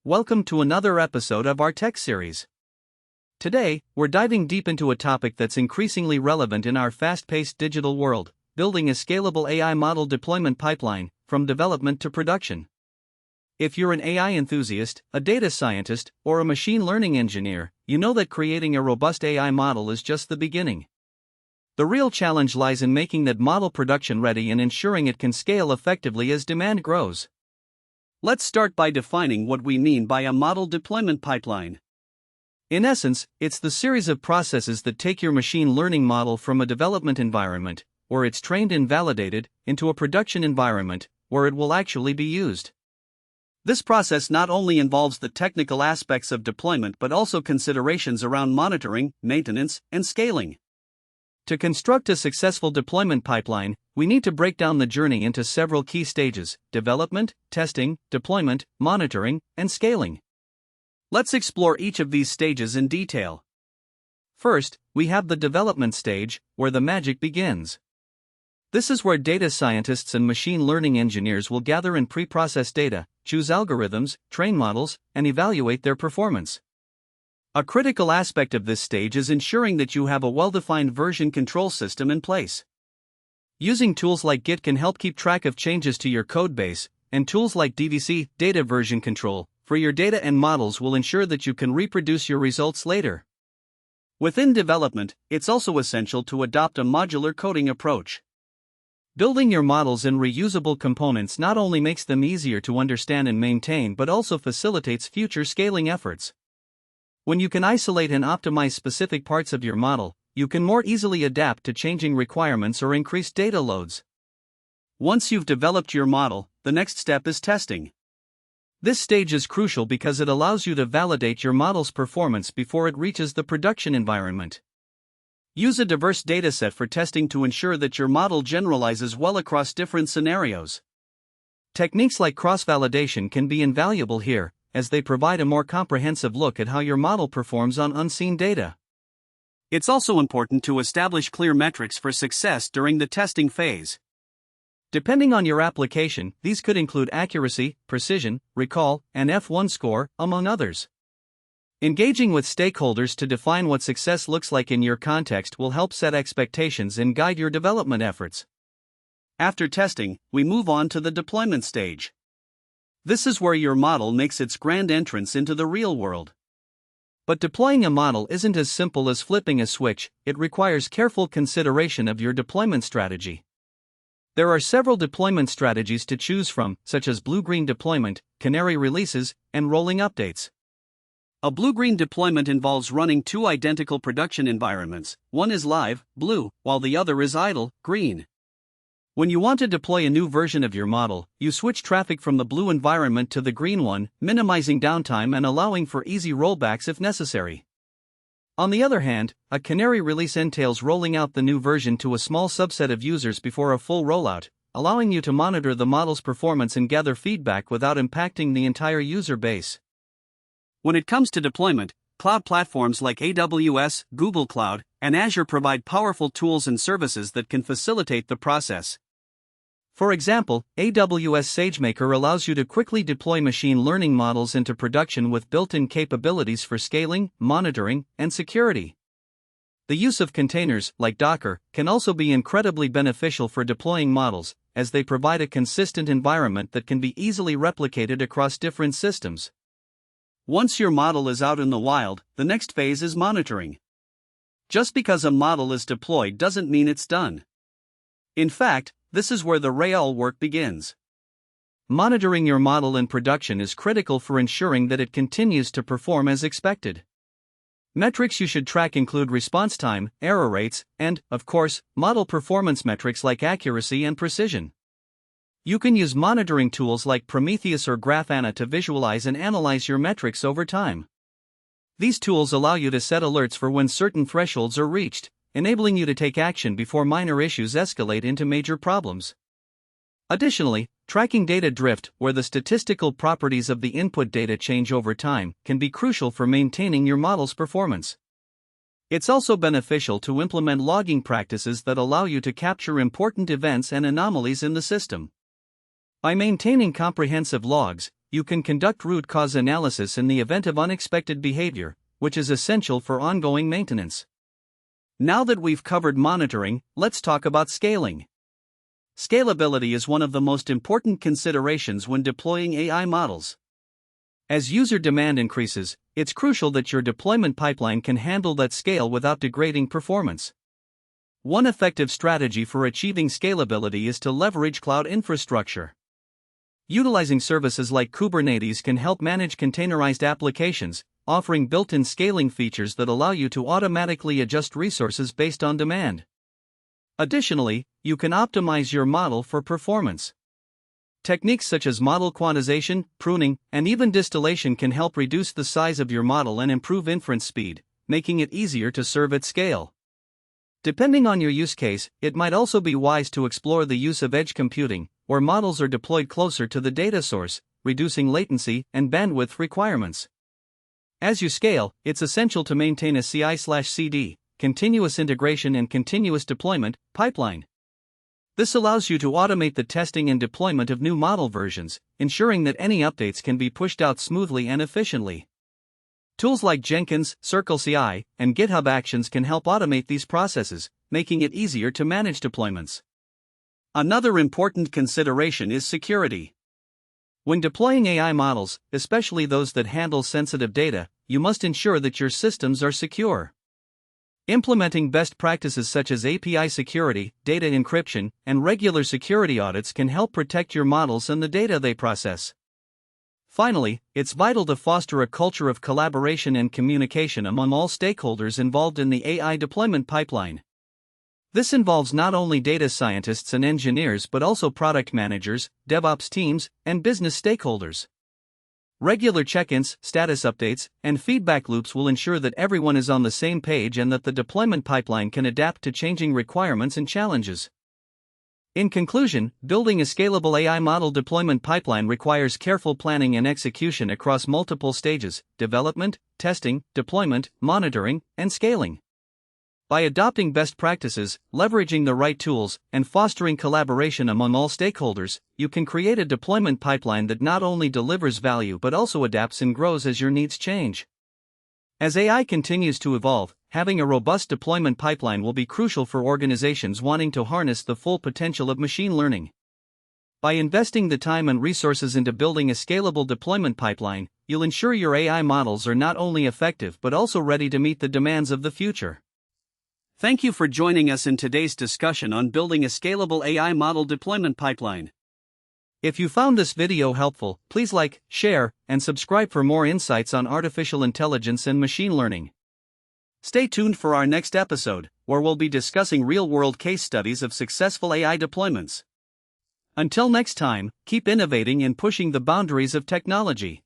welcome to another episode of our tech series. Today, we're diving deep into a topic that's increasingly relevant in our fast-paced digital world: building a scalable AI model deployment pipeline, from development to production. If you're an AI enthusiast, a data scientist, or a machine learning engineer, you know that creating a robust AI model is just the beginning. The real challenge lies in making that model production ready and ensuring it can scale effectively as demand grows. Let's start by defining what we mean by a model deployment pipeline. In essence, it's the series of processes that take your machine learning model from a development environment, where it's trained and validated, into a production environment, where it will actually be used. This process not only involves the technical aspects of deployment but also considerations around monitoring, maintenance, and scaling. To construct a successful deployment pipeline, we need to break down the journey into several key stages: development, testing, deployment, monitoring, and scaling. Let's explore each of these stages in detail. First, we have the development stage, where the magic begins. This is where data scientists and machine learning engineers will gather and pre-process data, choose algorithms, train models, and evaluate their performance. A critical aspect of this stage is ensuring that you have a well-defined version control system in place. Using tools like Git can help keep track of changes to your codebase, and tools like DVC, data version control, for your data and models will ensure that you can reproduce your results later. Within development, it's also essential to adopt a modular coding approach. Building your models in reusable components not only makes them easier to understand and maintain but also facilitates future scaling efforts. When you can isolate and optimize specific parts of your model, you can more easily adapt to changing requirements or increased data loads. Once you've developed your model, the next step is testing. This stage is crucial because it allows you to validate your model's performance before it reaches the production environment. Use a diverse dataset for testing to ensure that your model generalizes well across different scenarios. Techniques like cross-validation can be invaluable here, as they provide a more comprehensive look at how your model performs on unseen data. It's also important to establish clear metrics for success during the testing phase. Depending on your application, these could include accuracy, precision, recall, and F1 score, among others. Engaging with stakeholders to define what success looks like in your context will help set expectations and guide your development efforts. After testing, we move on to the deployment stage. This is where your model makes its grand entrance into the real world. But deploying a model isn't as simple as flipping a switch. It requires careful consideration of your deployment strategy. There are several deployment strategies to choose from, such as blue-green deployment, canary releases, and rolling updates. A blue-green deployment involves running two identical production environments. One is live, blue, while the other is idle, green. When you want to deploy a new version of your model, you switch traffic from the blue environment to the green one, minimizing downtime and allowing for easy rollbacks if necessary. On the other hand, a canary release entails rolling out the new version to a small subset of users before a full rollout, allowing you to monitor the model's performance and gather feedback without impacting the entire user base. When it comes to deployment, cloud platforms like AWS, Google Cloud, and Azure provide powerful tools and services that can facilitate the process. For example, AWS SageMaker allows you to quickly deploy machine learning models into production with built-in capabilities for scaling, monitoring, and security. The use of containers, like Docker, can also be incredibly beneficial for deploying models, as they provide a consistent environment that can be easily replicated across different systems. Once your model is out in the wild, the next phase is monitoring. Just because a model is deployed doesn't mean it's done. In fact, this is where the real work begins. Monitoring your model in production is critical for ensuring that it continues to perform as expected. Metrics you should track include response time, error rates, and, of course, model performance metrics like accuracy and precision. You can use monitoring tools like Prometheus or Grafana to visualize and analyze your metrics over time. These tools allow you to set alerts for when certain thresholds are reached, enabling you to take action before minor issues escalate into major problems. Additionally, tracking data drift, where the statistical properties of the input data change over time, can be crucial for maintaining your model's performance. It's also beneficial to implement logging practices that allow you to capture important events and anomalies in the system. By maintaining comprehensive logs, you can conduct root cause analysis in the event of unexpected behavior, which is essential for ongoing maintenance. Now that we've covered monitoring, let's talk about scaling. Scalability is one of the most important considerations when deploying AI models. As user demand increases, it's crucial that your deployment pipeline can handle that scale without degrading performance. One effective strategy for achieving scalability is to leverage cloud infrastructure. Utilizing services like Kubernetes can help manage containerized applications, offering built-in scaling features that allow you to automatically adjust resources based on demand. Additionally, you can optimize your model for performance. Techniques such as model quantization, pruning, and even distillation can help reduce the size of your model and improve inference speed, making it easier to serve at scale. Depending on your use case, it might also be wise to explore the use of edge computing, where models are deployed closer to the data source, reducing latency and bandwidth requirements. As you scale, it's essential to maintain a CI/CD, continuous integration and continuous deployment, pipeline. This allows you to automate the testing and deployment of new model versions, ensuring that any updates can be pushed out smoothly and efficiently. Tools like Jenkins, CircleCI, and GitHub Actions can help automate these processes, making it easier to manage deployments. Another important consideration is security. When deploying AI models, especially those that handle sensitive data, you must ensure that your systems are secure. Implementing best practices such as API security, data encryption, and regular security audits can help protect your models and the data they process. Finally, it's vital to foster a culture of collaboration and communication among all stakeholders involved in the AI deployment pipeline. This involves not only data scientists and engineers but also product managers, DevOps teams, and business stakeholders. Regular check-ins, status updates, and feedback loops will ensure that everyone is on the same page and that the deployment pipeline can adapt to changing requirements and challenges. In conclusion, building a scalable AI model deployment pipeline requires careful planning and execution across multiple stages: development, testing, deployment, monitoring, and scaling. By adopting best practices, leveraging the right tools, and fostering collaboration among all stakeholders, you can create a deployment pipeline that not only delivers value but also adapts and grows as your needs change. As AI continues to evolve, having a robust deployment pipeline will be crucial for organizations wanting to harness the full potential of machine learning. By investing the time and resources into building a scalable deployment pipeline, you'll ensure your AI models are not only effective but also ready to meet the demands of the future. Thank you for joining us in today's discussion on building a scalable AI model deployment pipeline. If you found this video helpful, please like, share, and subscribe for more insights on artificial intelligence and machine learning. Stay tuned for our next episode, where we'll be discussing real-world case studies of successful AI deployments. Until next time, keep innovating and pushing the boundaries of technology.